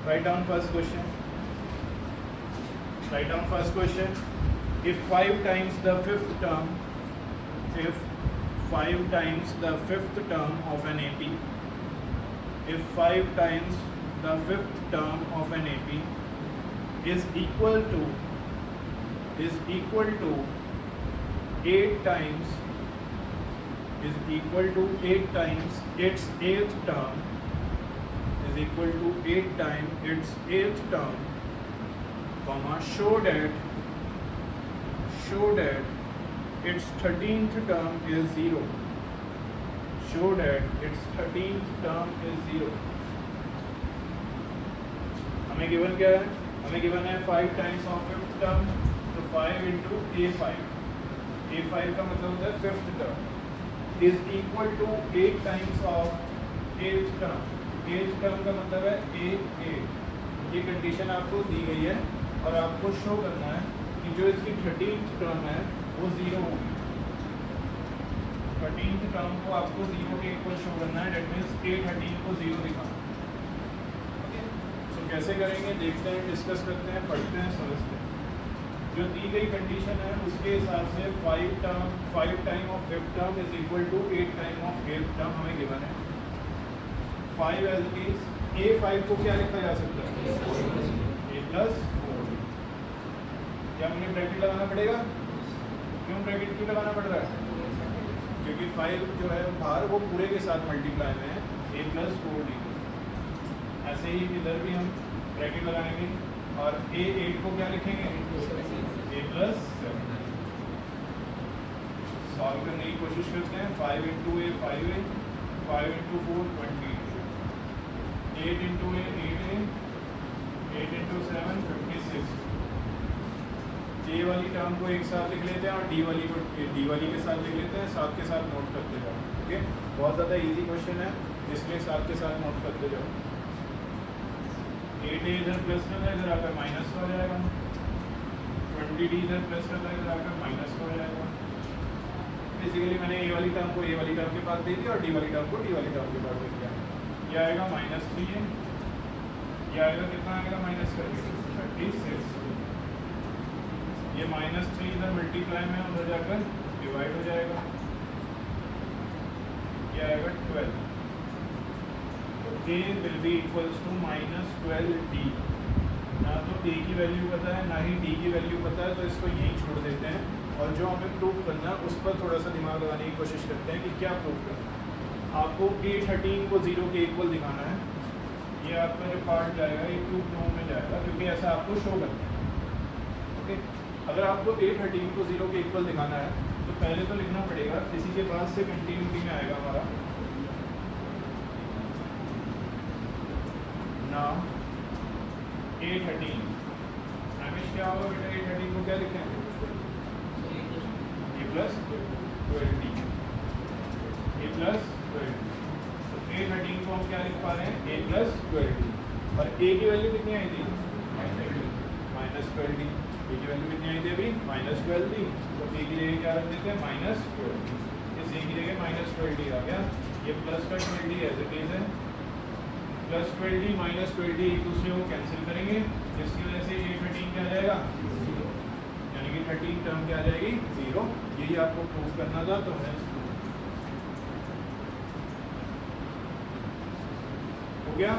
Write down first question. Write down first question. If 5 times the fifth term, if 5 times the fifth term of an AP, if 5 times the fifth term of an AP is equal to 8 times its eighth term, is equal to 8 times its eighth term, comma, show that its 13th term is 0. Show that its 13th term is 0. हमें given क्या है? हमें given है 5 times of fifth term, तो 5 into A5 का मतलब होता है fifth term is equal to 8 times of eighth term. Eighth term का मतलब है A8। ये कंडीशन आपको दी गई है और आपको शो करना है कि जो इसकी 13th टर्म है वो 0 होगी। 13th टर्म को आपको 0 के इक्वल शो करना है, डेट मीन्स A13 को 0 दिखाना। ओके, सो कैसे करेंगे देखते हैं, डिस्कस करते हैं, पढ़ते हैं, समझते हैं। जो दी गई कंडीशन है उसके हिसाब से 5 time of fifth term is equal to 8 time of eighth term हमें गिवन है। 5 एज इट इज, A5 को क्या लिखा जा सकता है? A plus 4। क्या मुझे ब्रैकेट लगाना पड़ेगा? क्यों ब्रैकेट क्यों लगाना पड़ रहा है? क्योंकि 5 जो है बाहर वो पूरे के साथ मल्टीप्लाई में है, A प्लस 4D। ऐसे ही इधर भी हम ब्रैकेट लगाएंगे और A8 को क्या लिखेंगे? A plus 7। सॉल्व करने की कोशिश करते हैं। 5 into A 5A, 5 into 4 20, 8 into A 8A, 8 into 7 56। J वाली टर्म को एक साथ लिख लेते हैं और D वाली को D वाली के साथ लिख लेते हैं, साथ के साथ नोट करते जाओ। ओके, बहुत ज़्यादा इजी क्वेश्चन है, इसलिए साथ के साथ नोट करते जाओ। 8A इधर प्लस करना है, इधर आकर माइनस का हो जाएगा। 20D इधर प्लस करना है, इधर आकर माइनस का हो जाएगा। बेसिकली मैंने A वाली टर्म को A वाली टर्म के पास दे दिया और D वाली टर्म को D वाली टर्म के पास दे दिया। ये आएगा -3A, ये आएगा कितना आएगा माइनस करके 36। ये -3 इधर मल्टीप्लाई में उधर जाकर डिवाइड हो जाएगा, ये आएगा 12। A will be equals to -12D। ना तो A की वैल्यू पता है ना ही D की वैल्यू पता है, तो इसको यहीं छोड़ देते हैं और जो हमें प्रूफ करना है उस पर थोड़ा सा दिमाग लगाने की कोशिश करते हैं कि क्या प्रूफ करना है। आपको A13 को 0 के इक्वल दिखाना है। ये आपका जो पार्ट जाएगा ये 2 में जाएगा क्योंकि ऐसा आपको शो करना है। ओके, अगर आपको A13 को 0 के इक्वल दिखाना है तो पहले तो लिखना पड़ेगा, इसी के बाद से कंटिन्यूटी में आएगा हमारा ना A13। हमें क्या होगा बेटा? A13 को क्या लिखें? A plus 12D, A plus 12D। तो A13 को हम क्या लिख पा रहे हैं? A plus 12D। और A की वैल्यू कितनी आई थी? -12D। A की वैल्यू कितनी आई थी अभी? -12D। तो A की जगह क्या रख देते हैं? -12D। इस A की जगह -12D आ गया। ये प्लस का 12D एज इट इज है, प्लस 12D माइनस 12D एक दूसरे को कैंसिल करेंगे, जिसकी वजह से A13 क्या आ जाएगा? 0। यानी कि 13 टर्म क्या आ जाएगी? 0। यही आपको प्रूफ करना था, तो है हो गया,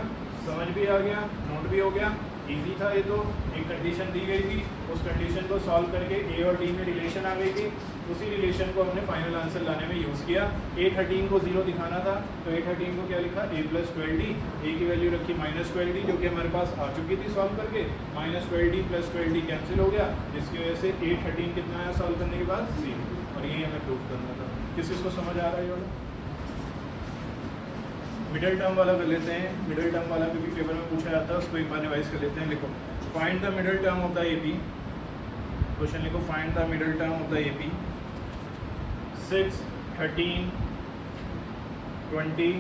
समझ भी आ गया, नोट भी हो गया, इजी था ये। तो एक कंडीशन दी गई थी, उस कंडीशन को सॉल्व करके A और D में रिलेशन आ गई थी, उसी रिलेशन को हमने फाइनल आंसर लाने में यूज़ किया। A13 को 0 दिखाना था तो A13 को क्या लिखा? A plus 12D। A की वैल्यू रखी -12D जो कि हमारे पास आ चुकी थी सॉल्व करके, -12D प्लस 12D कैंसिल हो गया, जिसकी वजह से A13 कितना आया सॉल्व करने के बाद? 0। और यही हमें प्रूफ करना था। किस चीज़ को समझ आ रहा है ये वाला? मिडिल टर्म वाला कर लेते हैं। मिडिल टर्म वाला क्योंकि पेपर में पूछा जाता है, उसको एक बार रिवाइज कर लेते हैं। लिखो, find the middle term of the AP। Question लिखो, find the middle term of the AP। 6, 13, 20,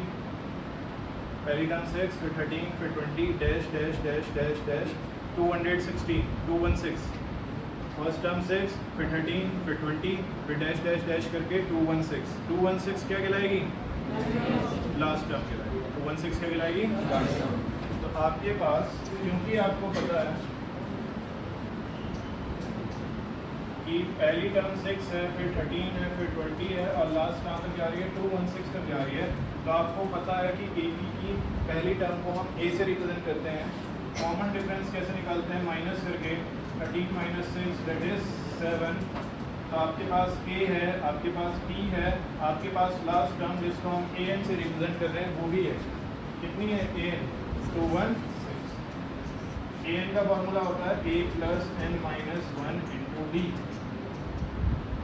पहली टर्म 6, फिर 13, फिर 20, dash dash dash dash dash 216, 216। First term 6, फिर 13, फिर 20, फिर डैश डैश डैश करके 216। 216 क्या कहलाएगी? लास्ट टर्म कहलाएगी। 216 क्या कहलाएगी? तो आपके पास, क्योंकि आपको पता है कि पहली टर्म 6 है, फिर 13 है, फिर 20 है और लास्ट कहाँ तक जा रही है, 216 तक जा रही है, तो आपको पता है कि ए बी की पहली टर्म को हम ए से रिप्रेजेंट करते हैं। कॉमन डिफरेंस कैसे निकालते हैं, माइनस करके 13 माइनस 6 दैट इज 7। तो आपके पास ए है, आपके पास पी है, आपके पास लास्ट टर्म जिसको हम ए एन से रिप्रेजेंट कर रहे हैं वो भी है। कितनी है ए एन, 216। ए एन का फॉर्मूला होता है ए plus N minus 1 into d.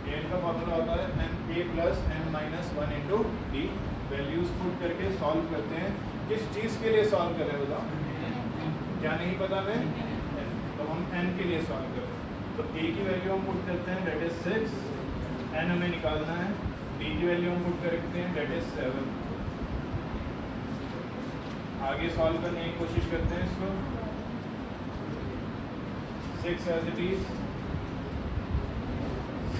A n का फॉर्मूला होता है n a plus N minus 1 into d. Values put करके सॉल्व करते हैं। किस चीज़ के लिए सॉल्व कर रहे हैं बताओ, क्या नहीं पता हमें, तो हम n के लिए सॉल्व कर रहे हैं। तो a की वैल्यू हम पुट करते हैं दैट इज 6, n हमें निकालना है, d की वैल्यू हम पुट करते हैं दैट इज 7। आगे सॉल्व करने की कोशिश करते हैं इसको। 6 एज इट इज,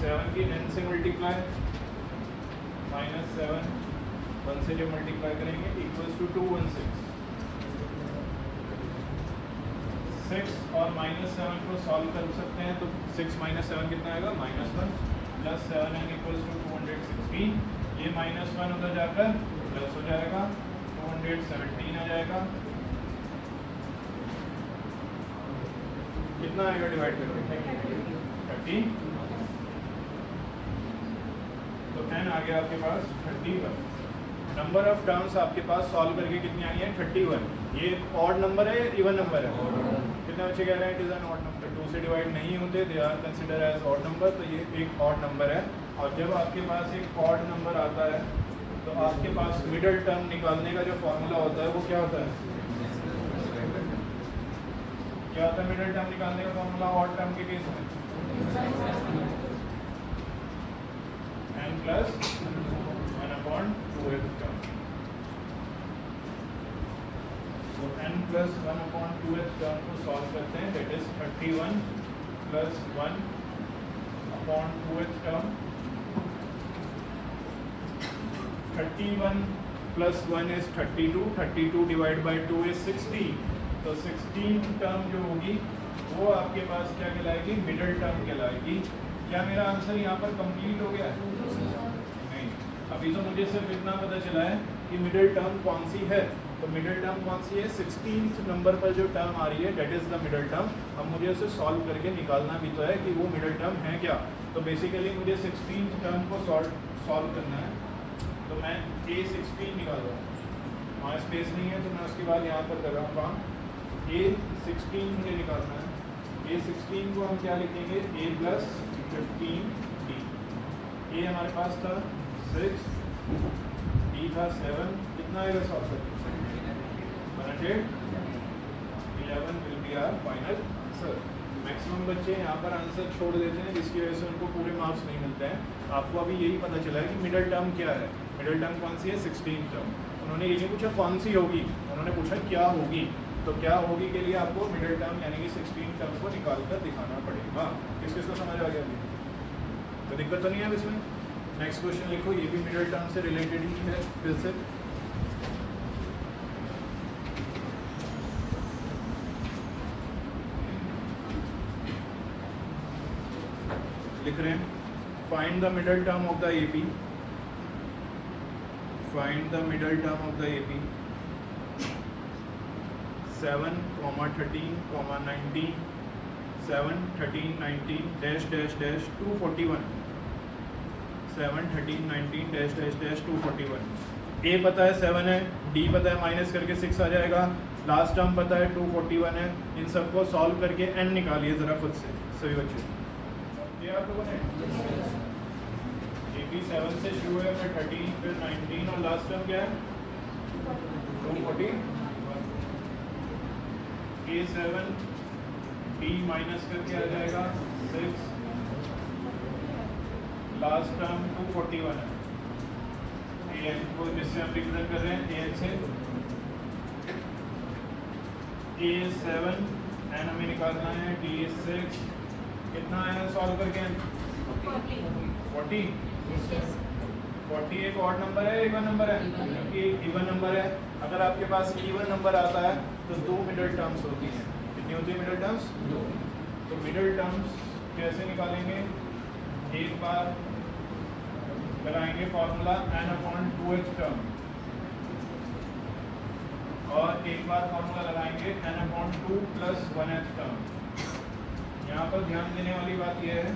7 की n से मल्टीप्लाई, माइनस 7 1 से जो मल्टीप्लाई करेंगे इक्वल्स टू 216। 6 और माइनस 7 को सॉल्व कर सकते हैं, तो 6 माइनस 7 कितना आएगा, -1 प्लस 7n इक्वल्स टू 216। ये -1 उधर जाकर प्लस हो जाएगा, 217 आ जाएगा। कितना आएगा डिवाइड करके, 30। तो n आ गया आपके पास 31। नंबर ऑफ टर्म्स आपके पास सॉल्व करके कितनी आई है, 31। ये ऑड नंबर है, इवन नंबर है, कितने बच्चे कह रहे हैं it is an odd number, 2 से डिवाइड नहीं होते, they are consider as odd number, तो ये एक ऑड नंबर है। और जब आपके पास एक ऑड नंबर आता है तो आपके पास मिडल टर्म निकालने का जो फॉर्मूला होता है वो क्या होता है, क्या होता है मिडल टर्म निकालने का फॉर्मूला ऑड टर्म के केस में, n प्लस 1/2 टर्म। तो n प्लस 1/2 टर्म को सॉल्व करते हैं, that is 31 plus 1/2 term. 31 plus 1 is 32, 32 divide by 2 is 60। तो 16 टर्म जो होगी वो आपके पास क्या कहलाएगी, मिडल टर्म कहलाएगी। क्या मेरा आंसर यहाँ पर कंप्लीट हो गया है? नहीं, अभी तो मुझे सिर्फ इतना पता चला है कि मिडल टर्म कौन सी है। तो मिडल टर्म कौन सी है, 16th नंबर पर जो टर्म आ रही है that is the middle term. अब मुझे उसे सॉल्व करके निकालना भी तो है कि वो मिडल टर्म है क्या। तो बेसिकली मुझे 16th टर्म को सॉल्व करना है, तो मैं A16 निकाल रहा हूँ, वहाँ स्पेस नहीं है तो मैं उसके बाद यहाँ पर कर रहा हूँ काम। A16 मुझे निकालना है। A16 को हम क्या लिखेंगे, A प्लस 15D। A हमारे पास था 6, D था 7, कितना आएगा सॉल्व करके, 11 will be our final answer. Maximum बच्चे यहाँ पर आंसर छोड़ देते हैं जिसकी वजह से उनको पूरे मार्क्स नहीं मिलते हैं। आपको अभी यही पता चला है कि मिडल टर्म क्या है। मिडल टर्म कौन सी है, 16 टर्म। उन्होंने ये नहीं पूछा कौन सी होगी, उन्होंने पूछा क्या होगी। तो क्या होगी के लिए आपको मिडल टर्म यानी कि 16 टर्म को निकाल कर दिखाना पड़ेगा। किस किस को समझ आ गया, तो दिक्कत तो नहीं है इसमें। नेक्स्ट क्वेश्चन लिखो, ये भी मिडल टर्म से रिलेटेड ही है फिर से। लिख रहे हैं, find the middle term of the AP, find the middle term of the AP 7, 13, 19, 7, 13, 19 dash dash dash 241, 7, 13, 19 dash dash dash 241। A पता है 7 है, D पता है माइनस करके 6 आ जाएगा, लास्ट टर्म पता है 241 है। इन सबको सॉल्व करके n निकालिए ज़रा खुद से सभी बच्चे। ये आप लोगों ने AP 7 से शुरू है, फिर 13, फिर 19 और लास्ट टर्म क्या है 241। A7 D माइनस करके आ जाएगा 6, लास्ट टर्म 241 है। AN को जिससे हम रिप्रेजेंट कर रहे हैं AN से, A7 N हमें निकालना है, D6 कितना है सॉल्व करके, 40। 40 एक ऑड नंबर है, इवन नंबर है, क्योंकि इवन नंबर है। अगर आपके पास इवन नंबर आता है तो 2 मिडल टर्म्स होती हैं। कितनी होती है मिडल टर्म्स? 2। तो मिडल टर्म्स कैसे निकालेंगे? एक बार लगाएंगे फॉर्मूला n/2h टर्म, और एक बार फॉर्मूला लगाएंगे n/2 + 1h टर्म। यहाँ पर ध्यान देने वाली बात यह है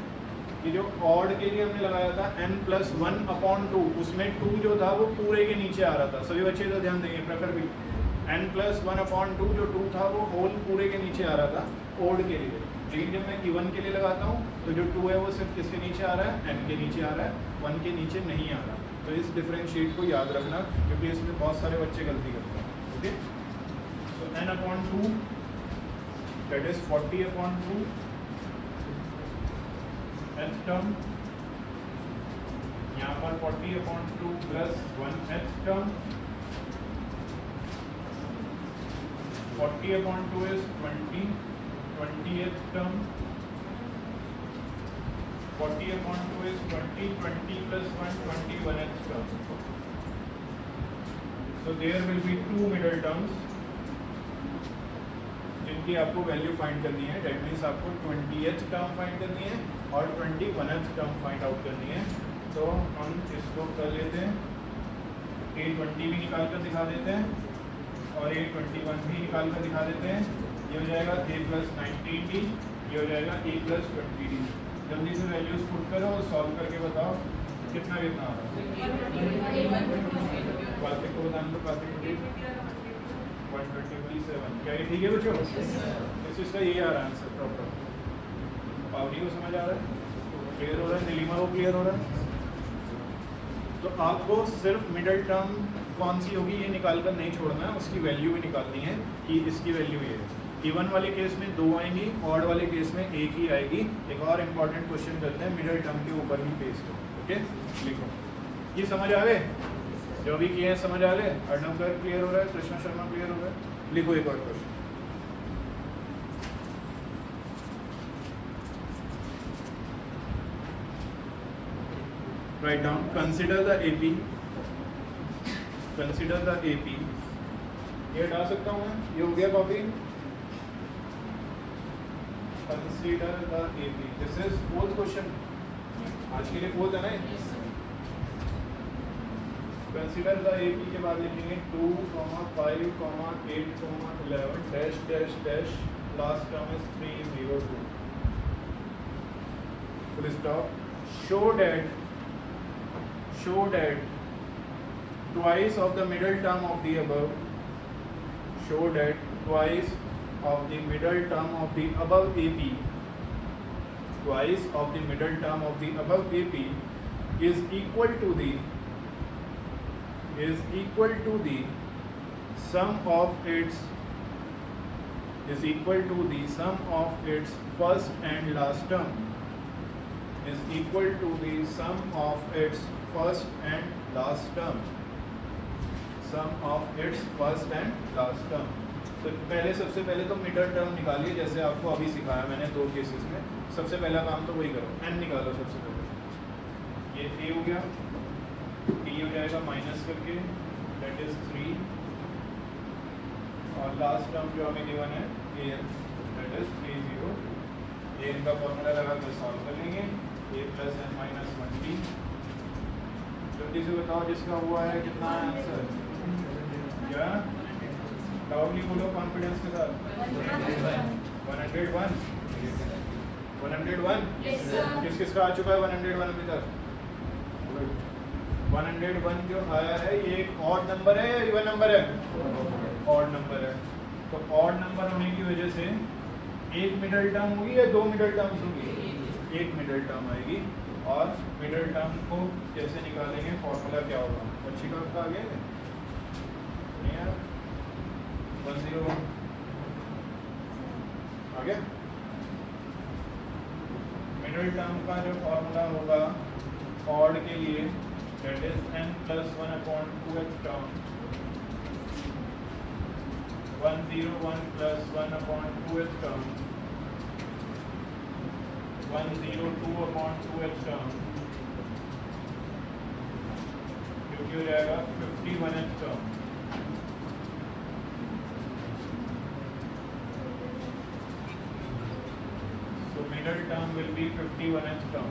कि जो ऑड के लिए हमने लगाया था n+1/2, उसमें 2 जो था वो पूरे के नीचे आ रहा था। सभी बच्चे इधर ध्यान देंगे, प्रखर भी। n+1/2 जो 2 था वो होल पूरे के नीचे आ रहा था ऑड के लिए। लेकिन जब मैं इवन के लिए लगाता हूँ तो जो 2 है वो सिर्फ किसके नीचे आ रहा है? n के नीचे आ रहा है, 1 के नीचे नहीं आ रहा। तो इस डिफरेंशिएट को याद रखना, क्योंकि इसमें बहुत सारे बच्चे गलती करते हैं। Okay, so n/2 that is 40/2 h term, यहाँ पर 40/2 + 1h term. 40/2 is 20h term. 40/2 is 20 + 1 21h term. So there will be 2 middle terms जिनकी आपको वैल्यू फाइंड करनी है। डेट मीन्स आपको 20th टर्म फाइंड करनी है और 21th टर्म फाइंड आउट करनी है। तो हम इसको कर लेते हैं, A20 भी निकाल कर दिखा देते हैं और A21 भी निकाल कर दिखा देते हैं। ये हो जाएगा A + 19D, ये हो जाएगा A + 20D। जल्दी से वैल्यूज पुट करो और सॉल्व करके बताओ कितना कितना आ रहा है। कार्तिक को बताने दो, कार्तिक 127। क्या ये ठीक है बच्चों? इस चीज़ का यही आ रहा है आंसर प्रॉपर। पावनी को समझ आ रहा है? क्लियर हो रहा है? नीलिमा को क्लियर हो रहा है? तो आपको सिर्फ मिडल टर्म कौन सी होगी ये निकाल कर नहीं छोड़ना है, उसकी वैल्यू भी निकालनी है कि इसकी वैल्यू ये है। इवन वाले केस में 2 आएंगी, ऑड वाले केस में 1 ही आएगी। एक और इम्पॉर्टेंट क्वेश्चन करते हैं मिडल टर्म के ऊपर ही बेस्ड। ओके, लिखो। ये समझ आ गए? जो भी किए हैं समझ आ गए? अर्णव गर्ग क्लियर हो रहा है? कृष्णा शर्मा क्लियर हो रहा है? लिखो एक और question. Write down. Consider the AP. Consider the AP. ये हटा सकता हूँ मैं? ये हो गया copy. Consider the AP. This is 4th question. आज के लिए 4th है ना? Consider the AP के बाद लिखेंगे 2, 5, 8, 11 dash dash dash. Last term is 3, 0, 2. Full stop. Show that twice of the middle term of the above. Show that twice of the middle term of the above AP. Twice of the middle term of the above AP is equal to the sum of its first and last term. Is equal to the sum of its first and last term. Sum of its first and last term. तो पहले सबसे पहले तो middle term निकालिए, जैसे आपको अभी सिखाया मैंने 2 केसेस में। सबसे पहला काम तो वही करो, n निकालो सबसे पहले। ये a हो गया, t हो जाएगा माइनस करके, दैट इज 3, और लास्ट टर्म जो हमें गिवन है a, दैट इज 3, 0। ये इनका फॉर्मूला लगा कर सॉल्व कर लेंगे। a + n - 1t। जल्दी से बताओ जिसका हुआ है कितना है आंसर? क्या लाउडली बोलो कॉन्फिडेंस के साथ। 101। 101 किस किस का आ चुका है 101 अभी तक? 101 जो आया है ये एक ऑड नंबर है या इवन नंबर है? ऑड नंबर है। तो ऑड नंबर होने की वजह से एक मिडल टर्म होगी या 2 मिडल टर्म्स होगी? एक मिडल टर्म आएगी। और मिडल टर्म को कैसे निकालेंगे, फॉर्मूला क्या होगा? अच्छी बात का आ गया नहीं यार? 101 आ गया। मिडल टर्म का जो फॉर्मूला होगा ऑड के लिए, that is n + 1/2h term. 101 + 1/2h term. 102/2h term, क्योंकि हो जाएगा 51h term. Middle term will be 51th term,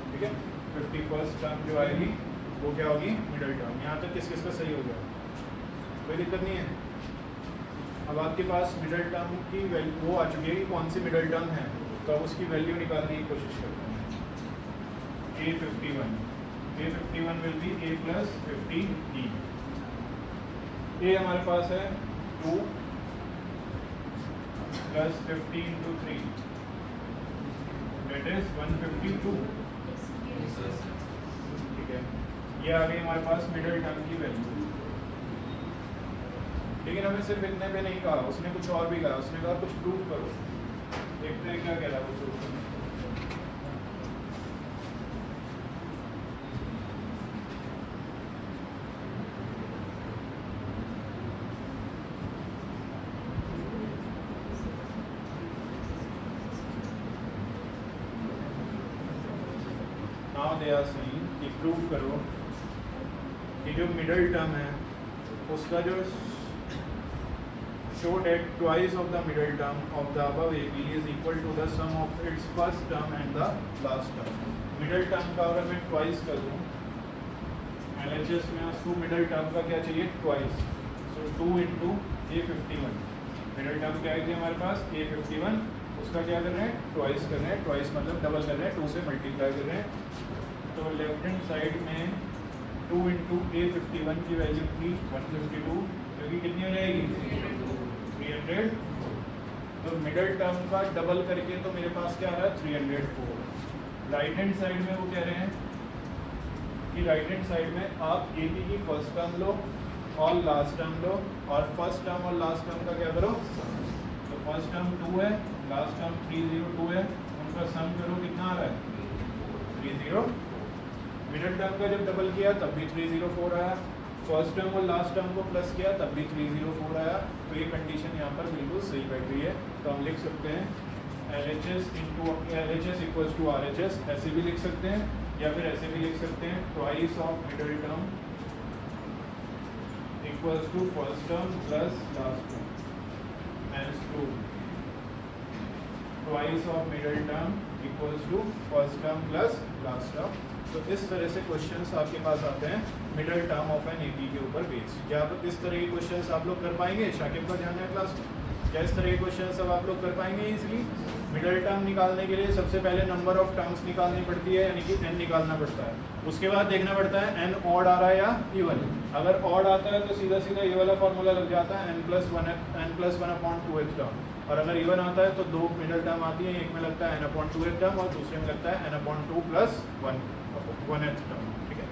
ठीक है। 51st टर्म जो आएगी वो क्या होगी, मिडल टर्म। यहाँ तक किस किस का सही हो गया, कोई दिक्कत नहीं है। अब आपके पास मिडल टर्म की वैल्यू वो आ चुकी है कि कौन सी मिडल टर्म है, तो अब उसकी वैल्यू निकालने की कोशिश करते हैं। A51 will be A plus 50D। ए हमारे पास है 2 प्लस 50 इंटू 3 दैट इज 152, ठीक है। ये आ गई हमारे पास मिडल टर्म की वैल्यू। लेकिन हमें सिर्फ इतने पे नहीं कहा, उसने कुछ और भी कहा। उसने कहा कुछ प्रूव करो। देखते हैं क्या कह रहा है वो प्रूव करने। नाउ दे आर सेइंग कि प्रूव करो कि जो मिडल टर्म है उसका जो show that twice of the middle term of the above AB is equal to the sum of its first term and the last term। Middle term का अगर मैं ट्वाइस कर दूँ, LHS में उसको मिडल टर्म का क्या चाहिए, ट्वाइस। सो 2 इंटू A51, मिडल टर्म क्या है हमारे पास A51, उसका क्या कर रहे हैं, ट्वाइस कर रहे हैं। ट्वाइस मतलब डबल कर रहे हैं, 2 से मल्टीप्लाई कर रहे हैं। तो लेफ्ट हैंड साइड में 2 इंटू A51 की वैल्यू थी 152, क्योंकि कितनी हो जाएगी 300। तो मिडल टर्म का डबल करके तो मेरे पास क्या आ रहा है 304। राइट हैंड साइड में वो कह रहे हैं कि राइट हैंड साइड में आप ए बी की फर्स्ट टर्म लो और लास्ट टर्म लो, और फर्स्ट टर्म और लास्ट टर्म का क्या करो, तो फर्स्ट टर्म 2 है, लास्ट टर्म 302 है, उनका सम करो कितना आ रहा है 30। मिडल टर्म का जब डबल किया तब भी 304 आया, फर्स्ट टर्म और लास्ट टर्म को प्लस किया तब भी 304 आया। तो ये कंडीशन यहाँ पर बिल्कुल सही बैठ रही है। तो हम लिख सकते हैं LHS इक्वल्स टू RHS, ऐसे भी लिख सकते हैं, या फिर ऐसे भी लिख सकते हैं twice of middle term equals to first term plus last term, and to twice of middle term equals to first term plus last term. तो इस तरह से क्वेश्चंस आपके पास आते हैं middle term of an AP के ऊपर बेस्ड। क्या आप इस तरह के क्वेश्चंस आप लोग कर पाएंगे? शाकिब का ध्यान है क्लास, क्या इस तरह के क्वेश्चंस अब आप लोग कर पाएंगे इजीली? मिडल टर्म निकालने के लिए सबसे पहले नंबर ऑफ टर्म्स निकालनी पड़ती है, यानी कि n निकालना पड़ता है। उसके बाद देखना पड़ता है n ऑड आ रहा है या इवन। अगर ऑड आता है तो सीधा सीधा ये वाला फॉर्मूला लग जाता है n+1/2h टर्म, और अगर इवन आता है तो 2 मिडल टर्म आती है, एक में लगता है n/2h टर्म और दूसरे में लगता है n/2 + 1h टर्म, ठीक है।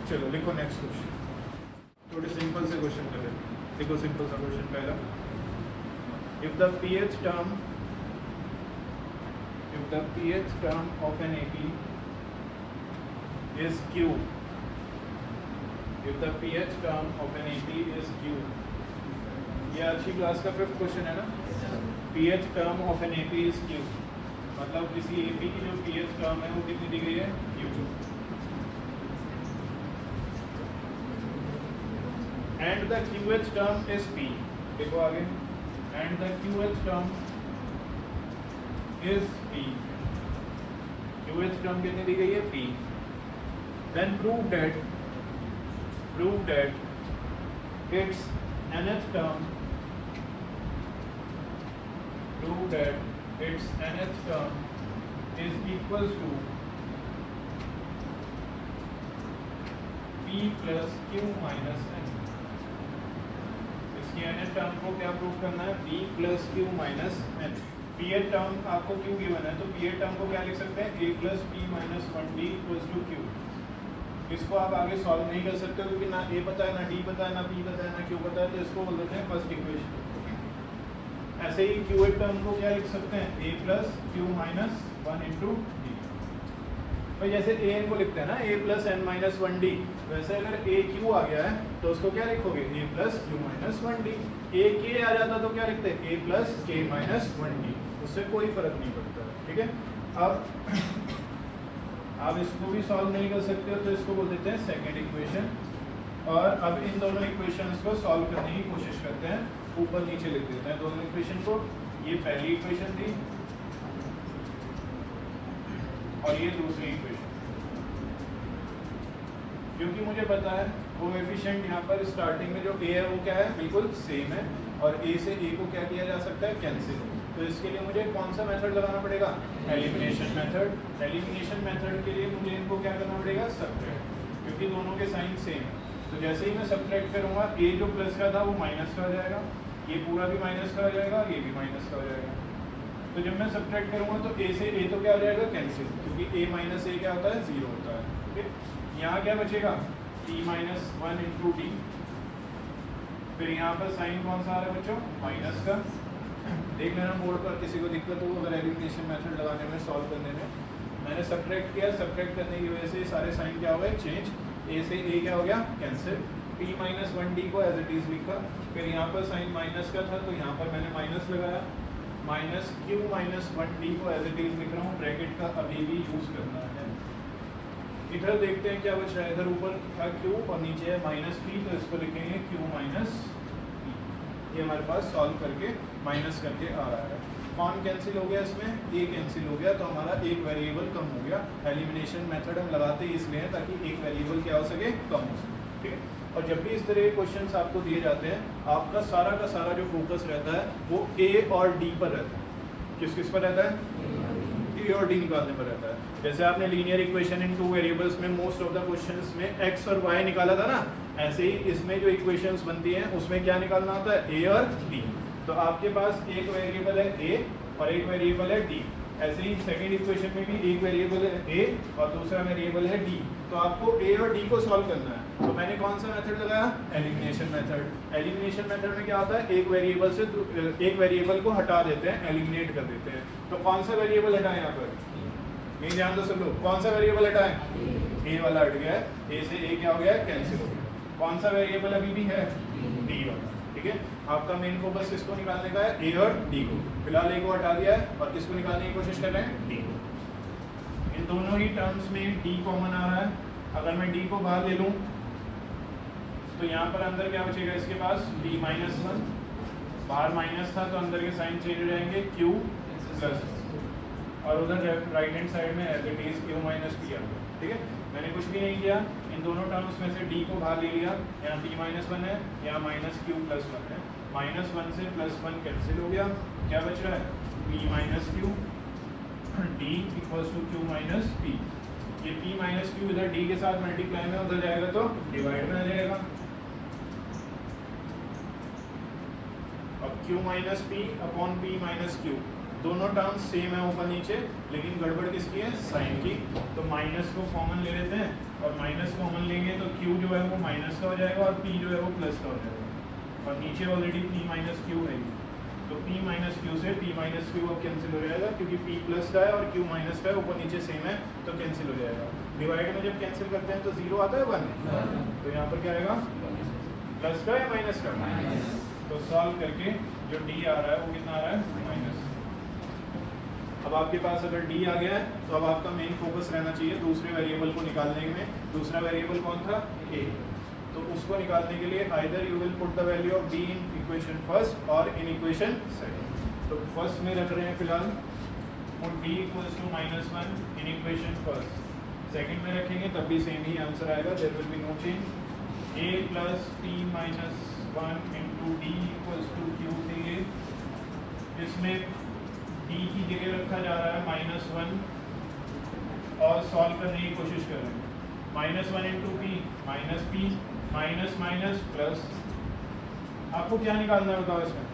चलो लिखो नेक्स्ट क्वेश्चन। थोड़े सिंपल से क्वेश्चन कर लेते हैं। देखो सिंपल सा क्वेश्चन पहला, if the pth term of an AP is q, if the pth term of an AP is q, ये अच्छी क्लास का 5th क्वेश्चन है ना। pth term of an AP is q, मतलब किसी AP की जो pth term है वो कितनी दी गई है, q। and the qth term is p, देखो आगे, and the qth term is p, qth term कितनी दी गई है, p। then prove that its nth term is equals to p plus q minus n। इसकी nth टर्म को क्या prove करना है, p plus q minus n। pth term आपको q given है, तो pth टर्म को क्या लिख सकते हैं, a plus p minus 1d equals to q। इसको आप आगे सॉल्व नहीं कर सकते क्योंकि ना a पता है, ना d पता है, ना p पता है, ना q पता है, तो इसको बोल देते हैं फर्स्ट इक्वेशन। ऐसे ही qth टर्म को क्या लिख सकते हैं, a plus q minus 1 into d। भाई जैसे an को लिखते हैं ना a plus n minus 1d, वैसे अगर a q आ गया है तो उसको क्या लिखोगे, a plus q minus 1d। a k आ जाता तो क्या लिखते हैं, a plus k minus 1d, उससे कोई फर्क नहीं पड़ता, ठीक है। अब आप इसको भी सॉल्व नहीं कर सकते हो तो इसको बोल देते हैं सेकंड इक्वेशन। और अब इन दोनों इक्वेशंस को सॉल्व करने की कोशिश करते हैं, ऊपर नीचे लिख देते हैं दोनों इक्वेशन को। ये पहली इक्वेशन थी, और ये दूसरी इक्वेशन। क्योंकि मुझे पता है कोएफिशिएंट यहाँ पर स्टार्टिंग में जो ए है वो क्या है, बिल्कुल सेम है, और ए से ए को क्या किया जा सकता है, कैंसिल। तो इसके लिए मुझे कौन सा मेथड लगाना पड़ेगा, एलिमिनेशन मेथड। एलिमिनेशन मेथड के लिए मुझे इनको क्या करना पड़ेगा, सब्ट्रैक्ट, क्योंकि दोनों के साइन सेम है। तो जैसे ही मैं सब्ट्रैक्ट करूँगा, ए जो प्लस का था वो माइनस का हो जाएगा, ये पूरा भी माइनस का हो जाएगा, ये भी माइनस का हो जाएगा। तो जब मैं सब्ट्रैक्ट करूँगा तो ए से ए तो क्या हो जाएगा, कैंसिल, क्योंकि ए माइनस ए क्या होता है, 0 होता है। ठीक है, यहाँ क्या बचेगा, t माइनस 1 इंटू डी। फिर यहाँ पर साइन कौन सा आ रहा है बच्चों, माइनस का। देख लेना बोर्ड पर, किसी को दिक्कत हो अगर एलिमिनेशन मेथड लगाने में, सॉल्व करने में। मैंने सब्ट्रैक्ट किया, सब्ट्रैक्ट करने की वजह से सारे साइन क्या हो गए, चेंज। ए से ए क्या हो गया, कैंसिल। p माइनस 1d को एज इट इज लिखा। फिर यहाँ पर साइन माइनस का था तो यहाँ पर मैंने माइनस लगाया, माइनस q माइनस 1d को एज इट इज लिख रहा हूँ, ब्रैकेट का अभी भी यूज करना है। इधर देखते हैं क्या बच रहा है, इधर ऊपर था q और नीचे है माइनस p, तो इसको लिखेंगे q माइनस p। ये हमारे पास सॉल्व करके माइनस करके आ रहा है। कौन कैंसिल हो गया इसमें, a कैंसिल हो गया, तो हमारा एक वेरिएबल कम हो गया। एलिमिनेशन मेथड हम लगाते ही इसलिए ताकि एक वेरिएबल क्या हो सके, कम हो सके। ठीक है, और जब भी इस तरह के क्वेश्चंस आपको दिए जाते हैं, आपका सारा का सारा जो फोकस रहता है वो a और d पर रहता है। किस किस पर रहता है, ए और डी निकालने पर रहता है। जैसे आपने linear equation in two variables में मोस्ट ऑफ द क्वेश्चंस में एक्स और वाई निकाला था ना, ऐसे ही इसमें जो इक्वेशंस बनती हैं उसमें क्या निकालना होता है, ए और डी। तो आपके पास एक वेरिएबल है ए और एक वेरिएबल है डी। ऐसे ही सेकंड इक्वेशन में भी एक वेरिएबल है ए और दूसरा वेरिएबल है डी। तो आपको ए और डी को सॉल्व करना है। तो मैंने कौन सा मेथड लगाया, एलिमिनेशन मेथड। एलिमिनेशन मेथड में क्या होता है, एक वेरिएबल से एक वेरिएबल को हटा देते हैं, एलिमिनेट कर देते हैं। तो कौन सा वेरिएबल हटाएं यहाँ पर, नहीं ध्यान दो सब लोग, कौन सा वेरिएबल हटाएं, ए वाला हट गया है, ए से ए क्या हो गया, कैंसिल हो गया। कौन सा वेरिएबल अभी भी है, डी वाला। ठीक है, आपका मेन फोकस किसको निकालने का है, ए और डी को। फिलहाल ए को हटा दिया है और किसको निकालने की कोशिश कर रहे हैं, डी को। इन दोनों ही टर्म्स में डी कॉमन आ रहा है। अगर मैं डी को बाहर ले लूँ तो यहाँ पर अंदर क्या बचेगा, इसके पास डी माइनस 1, बाहर माइनस था तो अंदर के साइन चेंज हो जाएंगे, क्यू प्लस, और उधर राइट हैंड साइड में as it is q minus p आ गया। ठीक है, मैंने कुछ भी नहीं किया, इन दोनों टर्म्स में से डी को बाहर ले लिया। यहाँ डी माइनस 1 है, यहाँ माइनस क्यू प्लस 1 है। माइनस 1 से प्लस 1 कैंसिल हो गया, क्या बच रहा है, P minus Q, D equals to Q minus P. ये p माइनस क्यू इधर d के साथ मल्टीप्लाई में उधर जाएगा तो डिवाइड में आ जाएगा, और q minus P upon p minus Q, दोनों टर्म्स सेम है ऊपर नीचे, लेकिन गड़बड़ किसकी है, साइन की। तो माइनस को कॉमन ले लेते हैं, और माइनस कॉमन लेंगे तो q जो है वो माइनस का हो जाएगा और p जो है वो प्लस का हो जाएगा, और नीचे ऑलरेडी p माइनस क्यू है, तो p माइनस क्यू से p माइनस क्यू अब कैंसिल हो जाएगा, क्योंकि p प्लस का है और q माइनस का है, ऊपर नीचे सेम है तो कैंसिल हो जाएगा। डिवाइड में जब कैंसिल करते हैं तो 0 आता है 1, तो यहाँ पर क्या आएगा, प्लस का या माइनस का, तो सॉल्व करके जो d आ रहा है वो कितना आ रहा है, माइनस। अब आपके पास अगर d आ गया है तो अब आपका मेन फोकस रहना चाहिए दूसरे वेरिएबल को निकालने में। दूसरा वेरिएबल कौन था, a, तो उसको निकालने के लिए either you will put the value of d in equation first और इन इक्वेशन सेकंड। तो फर्स्ट में रख रहे हैं फिलहाल, put d equals to -1 in equation first. Second में रखेंगे तब भी सेम ही आंसर आएगा, there will be no change. a plus t minus 1 into D equals to Q थे। इसमें d की जगह रखा जा रहा है -1 और सॉल्व करने की कोशिश कर रहे हैं। -1 into P minus P, minus minus plus, आपको क्या निकालना है बताओ इसमें,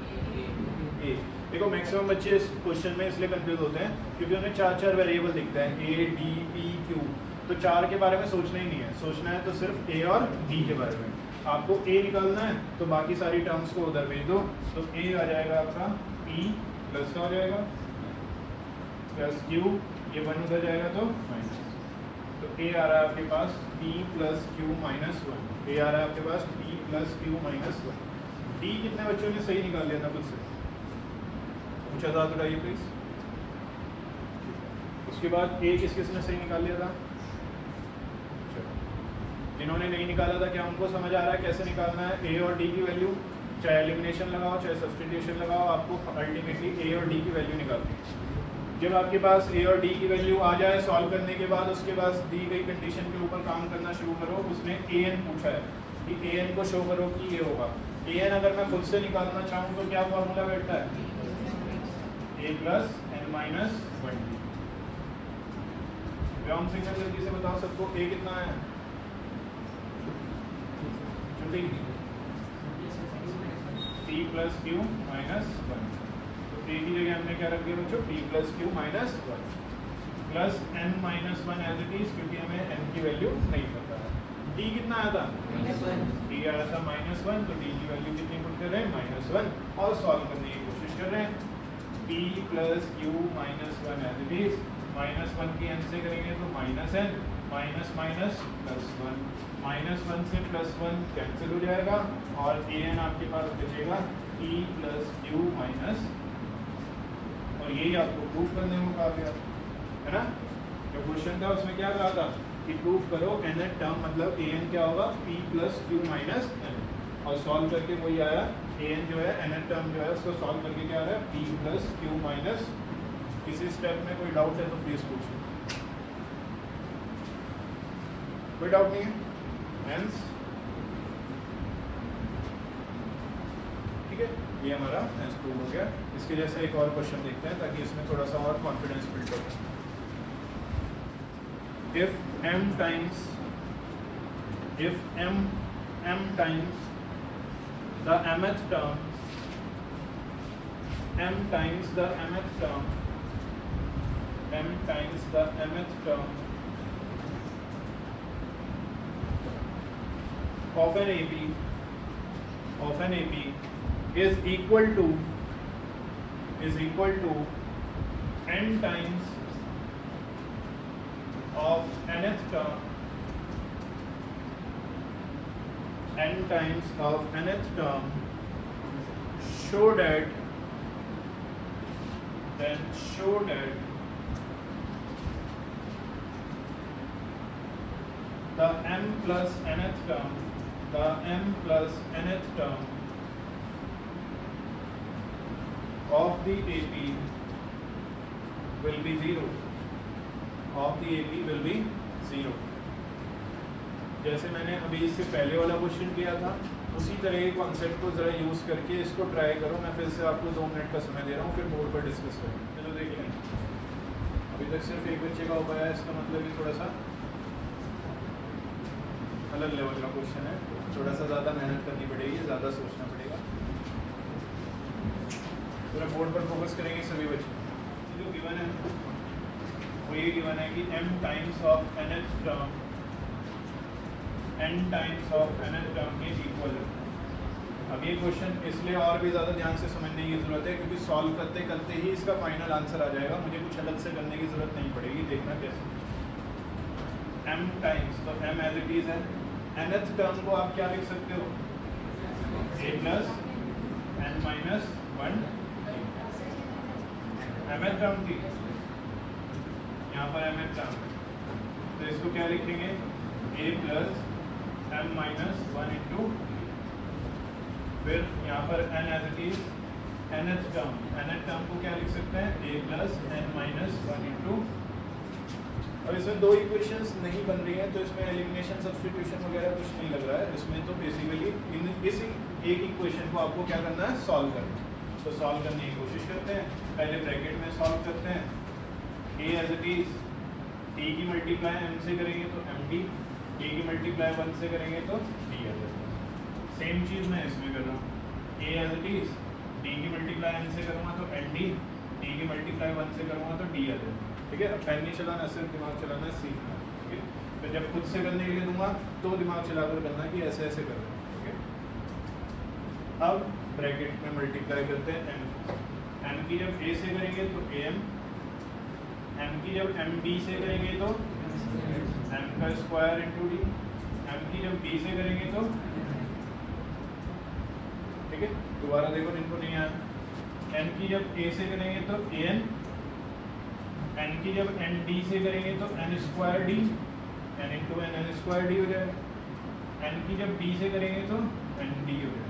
ए। देखो मैक्सिमम बच्चे इस क्वेश्चन में इसलिए कंफ्यूज होते हैं क्योंकि उन्हें 4 वेरिएबल दिखते हैं, ए डी पी क्यू, तो 4 के बारे में सोचना ही नहीं है। सोचना है तो सिर्फ ए और डी के बारे में। आपको ए निकालना है तो बाकी सारी टर्म्स को उधर भेज दो, तो ए आ जाएगा आपका पी प्लस का हो जाएगा, प्लस क्यू, ये 1 उधर जाएगा तो माइनस, तो ए आ रहा है आपके पास p प्लस क्यू माइनस 1, ए आ रहा है आपके पास p plus Q minus 1। D कितने बच्चों ने सही निकाल लिया था खुद से, पूछा था, उठाइए प्लीज। उसके बाद ए किस किसने सही निकाल लिया था, जिन्होंने नहीं निकाला था क्या उनको समझ आ रहा है कैसे निकालना है ए और डी की वैल्यू? चाहे एलिमिनेशन लगाओ चाहे सब्स्टिट्यूशन लगाओ, आपको अल्टीमेटली ए और डी की वैल्यू निकालनी है। जब आपके पास ए और डी की वैल्यू आ जाए सॉल्व करने के बाद, उसके बाद दी गई कंडीशन के ऊपर काम करना शुरू करो। उसने ए एन पूछा है कि ए एन को शो करो कि ये होगा। ए एन अगर मैं खुद से निकालना चाहूँ तो क्या फॉर्मूला बैठता है, ए प्लस एन माइनस 1 डी। व्योम सिग्नल जल्दी से बताओ सबको, ए कितना है, जल्दी टी प्लस क्यू माइनस 1। तो ए की जगह हमने क्या रख दिया बच्चों, T plus Q minus 1 plus N minus 1 as it is, क्योंकि हमें एन की वैल्यू नहीं पता है। डी कितना आया था, डी आया था -1, तो डी की वैल्यू कितनी पुट कर रहे हैं, -1, और सॉल्व करने की कोशिश कर रहे हैं। T plus Q minus 1 as it is, -1 की एन से करेंगे तो -n, माइनस माइनस +1, -1 से +1 कैंसिल हो जाएगा और ए एन आपके पास बचेगा टी प्लस क्यू माइनस, और यही आपको प्रूफ करने को कहा गया है ना। जो क्वेश्चन था उसमें क्या कहा था कि प्रूफ करो एन टर्म, मतलब ए एन क्या होगा, P plus Q minus N, और सॉल्व करके वही आया। ए एन जो है एन टर्म जो है उसको सॉल्व करके क्या आ रहा है, पी प्लस क्यू माइनस। किसी स्टेप में कोई डाउट है तो प्लीज पूछो, कोई डाउट नहीं है, हेंस ठीक है। ये हमारा हेंस प्रूव हो गया। इसके जैसे एक और क्वेश्चन देखते हैं ताकि इसमें थोड़ा सा और कॉन्फिडेंस बिल्ड हो। If m times the mth term, m times the mth term of an AP is equal to n times of nth term, n times of nth term, show that the m plus nth term, of the AP will be 0. जैसे मैंने अभी इससे पहले वाला question किया था उसी तरह के कॉन्सेप्ट को ज़रा यूज़ करके इसको ट्राई करो। मैं फिर से आपको 2 मिनट का समय दे रहा हूँ, फिर बोर्ड पर डिस्कस करें। चलो देख लें, अभी तक सिर्फ एक बच्चे का हो पाया है, इसका मतलब कि थोड़ा सा अलग लेवल का क्वेश्चन है, थोड़ा सा ज़्यादा मेहनत करनी पड़ेगी, ज़्यादा सोचना पड़ेगा। पूरा बोर्ड पर फोकस करेंगे सभी बच्चे। जो गिवन है वो ये गिवन है कि m times of nth term के इक्वल है। अब ये क्वेश्चन इसलिए और भी ज़्यादा ध्यान से समझने की ज़रूरत है क्योंकि सॉल्व करते करते ही इसका फाइनल आंसर आ जाएगा, मुझे कुछ अलग से करने की ज़रूरत नहीं पड़ेगी। देखना कैसे, m टाइम्स, तो m एज इट इज़ है, nth टर्म को आप क्या लिख सकते हो, a plus n minus 1, mth term थी यहाँ पर mth टर्म, तो इसको क्या लिखेंगे, a plus m minus 1 into, फिर यहाँ पर n as it is, nth term को क्या लिख सकते हैं, a plus n minus 1 into. और इसमें 2 इक्वेशंस नहीं बन रही हैं तो इसमें एलिमिनेशन सब्स्टिट्यूशन वगैरह कुछ नहीं लग रहा है इसमें, तो बेसिकली इस एक इक्वेशन को आपको क्या करना है, सॉल्व करना है। तो सॉल्व करने की कोशिश करते हैं, पहले ब्रैकेट में सॉल्व करते हैं, a as it is, t की मल्टीप्लाई m से करेंगे तो md, t की मल्टीप्लाई 1 से करेंगे तो d आ जाएगा। सेम चीज़ मैं इसमें कर रहा हूँ, a as it is, t की मल्टीप्लाई n से करूँगा तो nd, t की मल्टीप्लाई 1 से करूँगा तो d आ जाएगा। ठीक है, अब पेन नहीं चलाना, सिर्फ दिमाग चलाना है, सीखना है। ठीक है, तो जब खुद से करने के लिए दूंगा तो दिमाग चलाकर करना कि ऐसे ऐसे करना है। ठीक है, अब ब्रैकेट में मल्टीप्लाई करते हैं m की जब a से करेंगे तो am, m की जब md से करेंगे तो m का स्क्वायर इंटू डी, m की जब d से करेंगे तो, ठीक है, दोबारा देखो इनको नहीं आया, n की जब a से करेंगे तो an, n की जब nd से करेंगे तो n square D, n into n square D हो जाएगा, n की जब d से करेंगे तो nd हो जाएगा।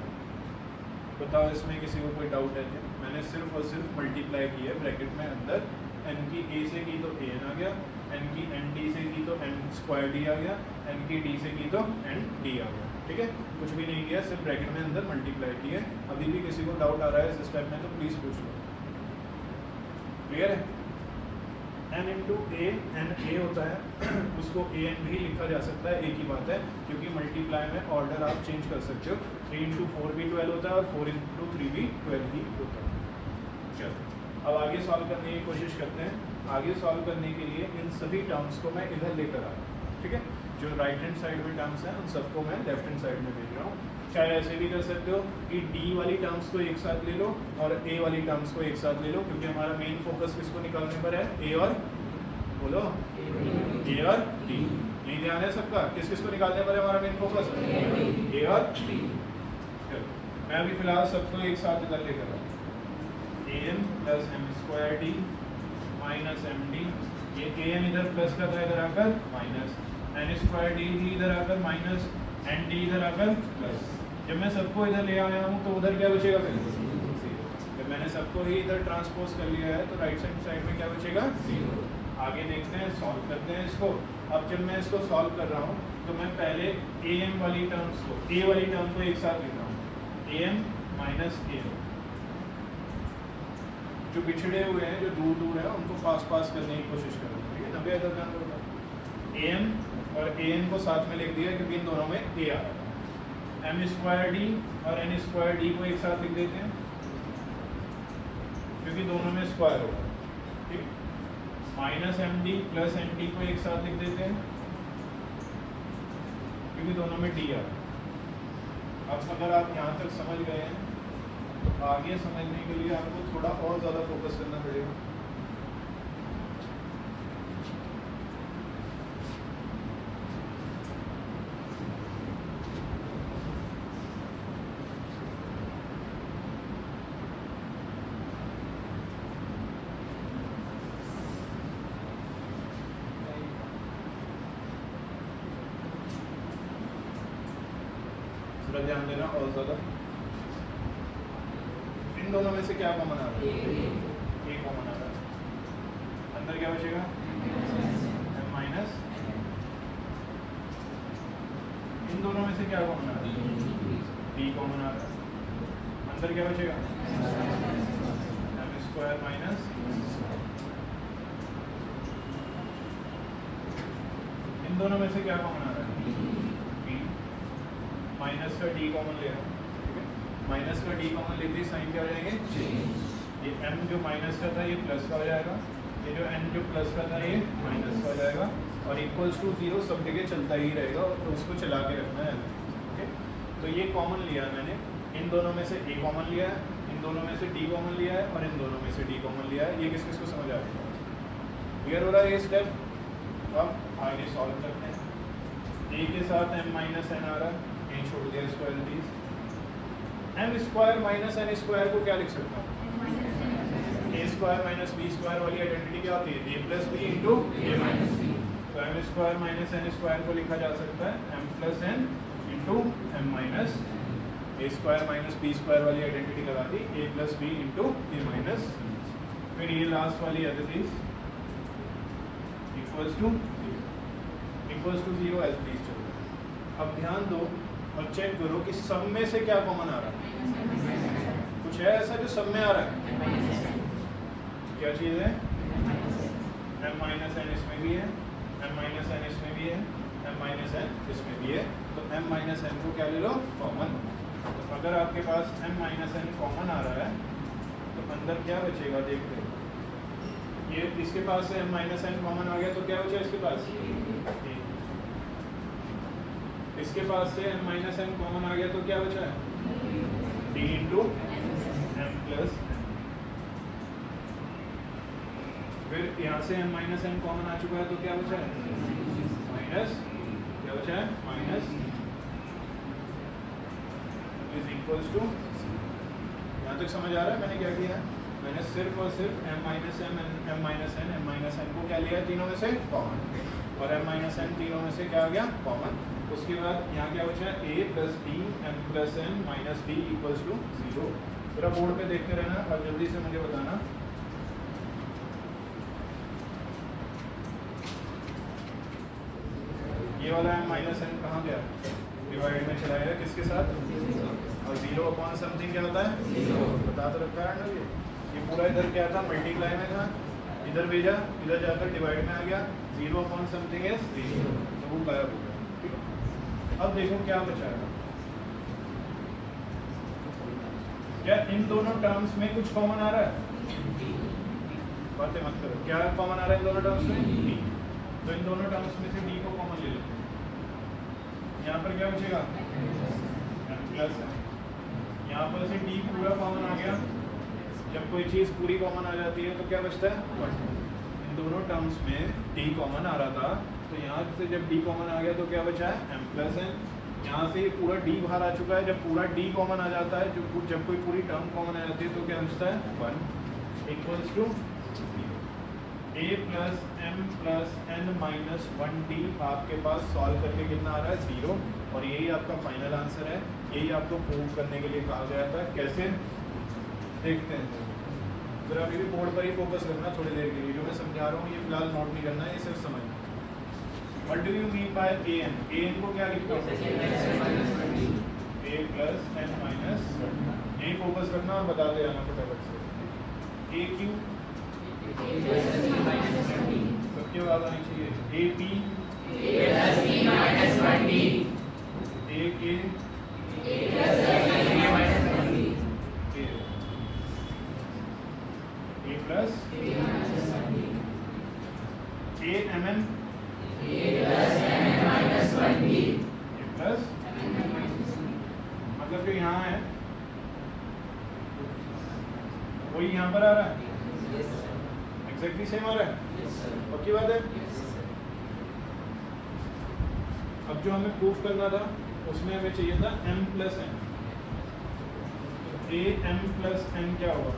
बताओ इसमें किसी को कोई डाउट है क्या? मैंने सिर्फ और सिर्फ मल्टीप्लाई किया है ब्रैकेट में अंदर एन की ए से की तो ए एन आ गया, एन की एन डी से की तो एन स्क्वायर डी आ गया, एन की डी से की तो एन डी आ गया। ठीक है, कुछ भी नहीं किया, सिर्फ ब्रैकेट में अंदर मल्टीप्लाई किए। अभी भी किसी को डाउट आ रहा है इस स्टेप में तो प्लीज़ पूछ लो। क्लियर है? N into A, N A होता है उसको ए एन भी लिखा जा सकता है, एक ही बात है, क्योंकि मल्टीप्लाई में ऑर्डर आप चेंज कर सकते हो। 3 इंटू 4 भी 12 होता है और 4 इंटू 3 भी 12 ही होता है। चलो अब आगे सॉल्व करने की कोशिश करते हैं। आगे सॉल्व करने के लिए इन सभी टर्म्स को मैं इधर लेकर आ रहा हूँ। ठीक है, जो राइट हैंड साइड में टर्म्स हैं उन सबको मैं लेफ्ट हैंड साइड में भेज रहा हूँ। चाहे ऐसे भी कर सकते हो कि डी वाली टर्म्स को एक साथ ले लो और ए वाली टर्म्स को एक साथ ले लो, क्योंकि हमारा मेन फोकस किसको निकालने पर है, ए और बोलो ए और डी। यही ध्यान है सबका, किस किस को निकालने पर है हमारा मेन फोकस, ए और डी। चलो मैं अभी फिलहाल सबको एक साथ इधर लेकर आ, a m plus m square d minus M d, ये ए एम इधर प्लस कर रहा है इधर आकर माइनस, एन स्क्वायर डी भी इधर आकर माइनस, एन डी इधर आकर प्लस। जब मैं सबको इधर ले आया हूँ तो उधर क्या बचेगा फिर, जब मैंने सबको ही इधर ट्रांसपोज कर लिया है तो राइट हैंड साइड में क्या बचेगा, 0। आगे देखते हैं, सॉल्व करते हैं इसको। अब जब मैं इसको सॉल्व कर रहा हूँ तो मैं पहले ए एम वाली टर्म्स को, ए वाली टर्म को एक साथ लिख रहा हूँ, A M minus A M. जो बिछड़े हुए हैं, जो दूर दूर है, उनको पास पास करने की कोशिश करो। ठीक है, 90 इधर ध्यान रखो। ए एम और ए एन को साथ में लिख दिया क्योंकि इन दोनों में ए आ रहा है। एम स्क्वायर डी और एन स्क्वायर डी को एक साथ लिख देते हैं क्योंकि दोनों में स्क्वायर होगा। ठीक, minus M D plus N D को एक साथ लिख देते हैं क्योंकि दोनों में डी आ रहा है। अब अगर आप यहाँ तक समझ गए हैं तो आगे समझने के लिए आपको थोड़ा और ज़्यादा फोकस करना पड़ेगा। थोड़ा ध्यान देना और ज़्यादा। इन दोनों में से क्या कॉमन आ रहा है, ए कॉमन आ रहा है। अंदर क्या बचेगा, एम माइनस। इन दोनों में से क्या कॉमन आ रहा है, डी कॉमन आ रहा है। अंदर क्या बचेगा, एम स्क्वायर माइनस। इन दोनों में से क्या कॉमन आ रहा है, डी। माइनस का डी कॉमन ले रहा हूँ। माइनस का डी कॉमन लेते ही साइन क्या हो जाएंगे, चेंज। ये m जो माइनस का था ये प्लस का हो जाएगा, ये जो n जो प्लस का था ये माइनस का हो जाएगा, और इक्वल्स टू 0 सब जगह चलता ही रहेगा तो उसको चला के रखना है। ओके, तो ये कॉमन लिया मैंने, इन दोनों में से a कॉमन लिया है, इन दोनों में से d कॉमन लिया है और इन दोनों में से d कॉमन लिया है। ये किस किस को समझ आ गया, क्लियर हो रहा है ये स्टेप। अब आगे सॉल्व करते हैं। a के साथ m माइनस n आ रहा है, ये छोड़ दिया square please. M square minus N square को क्या लिख सकता हूँ, A square minus B square वाली आइडेंटिटी क्या होती है, ए plus B into A minus B. तो M square minus N square को लिखा जा सकता है M plus N into M minus A square minus B square वाली आइडेंटिटी लगा दी, A plus B into A minus. फिर ये लास्ट वाली as it is equals to 0 as it is चल रहा है। अब ध्यान दो और चेक करो कि सब में से क्या कॉमन आ रहा है। कुछ है ऐसा जो सब में आ रहा है, क्या चीज़ है, m माइनस एन इसमें भी है, m माइनस एन इसमें भी है, m माइनस एन इसमें भी है। तो m माइनस एन को क्या ले लो, कॉमन। तो अगर आपके पास m माइनस एन कॉमन आ रहा है तो अंदर क्या बचेगा, देखते हैं। ये इसके पास से m माइनस एन कॉमन आ गया तो क्या बचा इसके पास, इसके पास से m माइनस एन कॉमन आ गया तो क्या बचा है, d इंटू एम प्लस। फिर यहाँ से m माइनस एन कॉमन आ चुका है तो क्या बचा है, माइनस, क्या बचा है, माइनस इज इक्वल्स टू। यहाँ तक समझ आ रहा है मैंने क्या किया है, मैंने सिर्फ और सिर्फ m माइनस एन को क्या लिया, तीनों में से कॉमन, और m माइनस एन तीनों में से क्या आ गया, कॉमन। उसके बाद यहाँ क्या बचा है, a plus D M plus N minus D equals to 0। पूरा बोर्ड पे देखते रहना और जल्दी से मुझे बताना ये वाला m माइनस n कहाँ गया, डिवाइड में चला गया किसके साथ, और 0 अपॉन समथिंग क्या होता है, बता तो रखा है ना। ये पूरा इधर क्या था, मल्टीप्लाई में था, इधर भेजा, इधर जाकर डिवाइड में आ गया, 0 अपॉन समथिंग है 0, तो वो गायब हो गया। ठीक है, अब देखो क्या बचा है, क्या इन दोनों टर्म्स में कुछ कॉमन आ रहा है, बातें मत करो, क्या कॉमन आ रहा है इन दोनों टर्म्स में, d। तो इन दोनों टर्म्स में से d को कॉमन ले लो, यहाँ पर क्या बचेगा, m प्लस है, यहाँ पर से d पूरा कॉमन आ गया। जब कोई चीज़ पूरी कॉमन आ जाती है तो क्या बचता है 1। इन दोनों टर्म्स में d कॉमन आ रहा था, तो यहाँ से जब d कॉमन आ गया तो क्या बचा है m प्लस n। यहाँ से पूरा d बाहर आ चुका है, जब पूरा d कॉमन आ जाता है, जब कोई पूरी टर्म कॉमन आ जाती है तो क्या बचता है 1 equals to a plus m plus n minus 1d। आपके पास सॉल्व करके कितना आ रहा है 0, और यही आपका फाइनल आंसर है। यही आपको प्रूव करने के लिए कहा गया था। कैसे देखते हैं, जरा अभी भी बोर्ड पर ही फोकस करना थोड़ी देर के लिए, जो मैं समझा रहा हूँ ये फिलहाल नोट नहीं करना है, ये सिर्फ समझना। What do you mean by an? an को क्या लिखते हो, a प्लस n माइनस, यही फोकस करना और बता दे आना फटाफट से। a क्यू सबकी आवाज आनी चाहिए, a p a k a plus a m n plus, मतलब जो यहाँ है वही यहाँ पर आ रहा है, एग्जैक्टली सेम आ रहा है, पक्की बात है। अब जो हमें प्रूफ करना था उसमें हमें चाहिए था m plus n, a m plus n क्या होगा,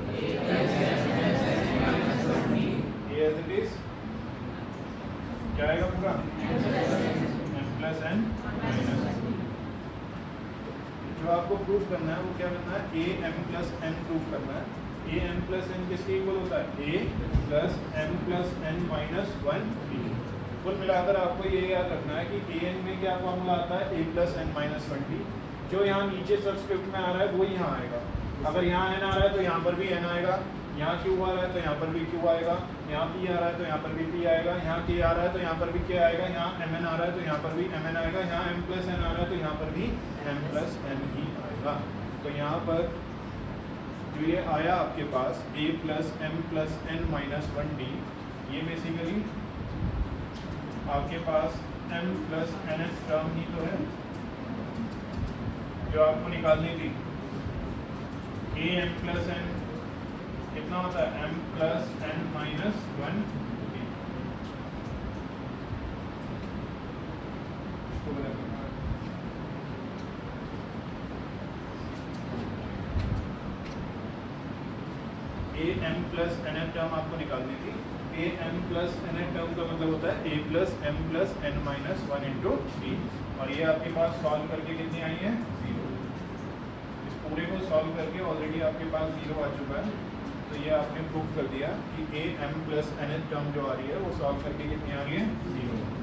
a एज इट इज क्या आएगा पूरा m प्लस n माइनस। जो आपको प्रूफ करना है वो क्या करना है, a m plus n proof करना है। a m प्लस n किसके इक्वल होता है, a plus m plus n minus 1d। कुल मिलाकर आपको ये याद रखना है कि a n में क्या फॉर्मूला आता है, a plus n minus 1d। जो यहाँ नीचे सबस्क्रिप्ट में आ रहा है वो यहाँ आएगा। अगर यहाँ n आ रहा है तो यहाँ पर भी n आएगा, यहाँ q आ रहा है तो यहाँ पर भी q आएगा, यहाँ p आ रहा है तो यहाँ पर भी p आएगा, यहाँ k आ रहा है तो यहाँ पर भी k आएगा, यहाँ mn आ रहा है तो यहाँ पर भी mn आएगा, यहाँ m प्लस n आ रहा है तो यहाँ पर भी m प्लस n ही आएगा। तो यहाँ पर जो ये आया आपके पास a plus m plus n minus 1d, ये बेसिकली आपके पास m प्लस n टर्म ही तो है जो आपको निकालनी थी। a m प्लस n कितना होता है, m plus n minus 1d। a m plus n term आपको निकालनी थी। a m plus n term का मतलब होता है a plus m plus n minus 1 into d, और ये आपके पास सॉल्व करके कितनी आई है 0। इस पूरे को सॉल्व करके ऑलरेडी आपके पास 0 आ चुका है, तो ये आपने प्रूव कर दिया कि a m plus n term जो आ रही है वो सॉल्व करके कितनी आ रही है 0।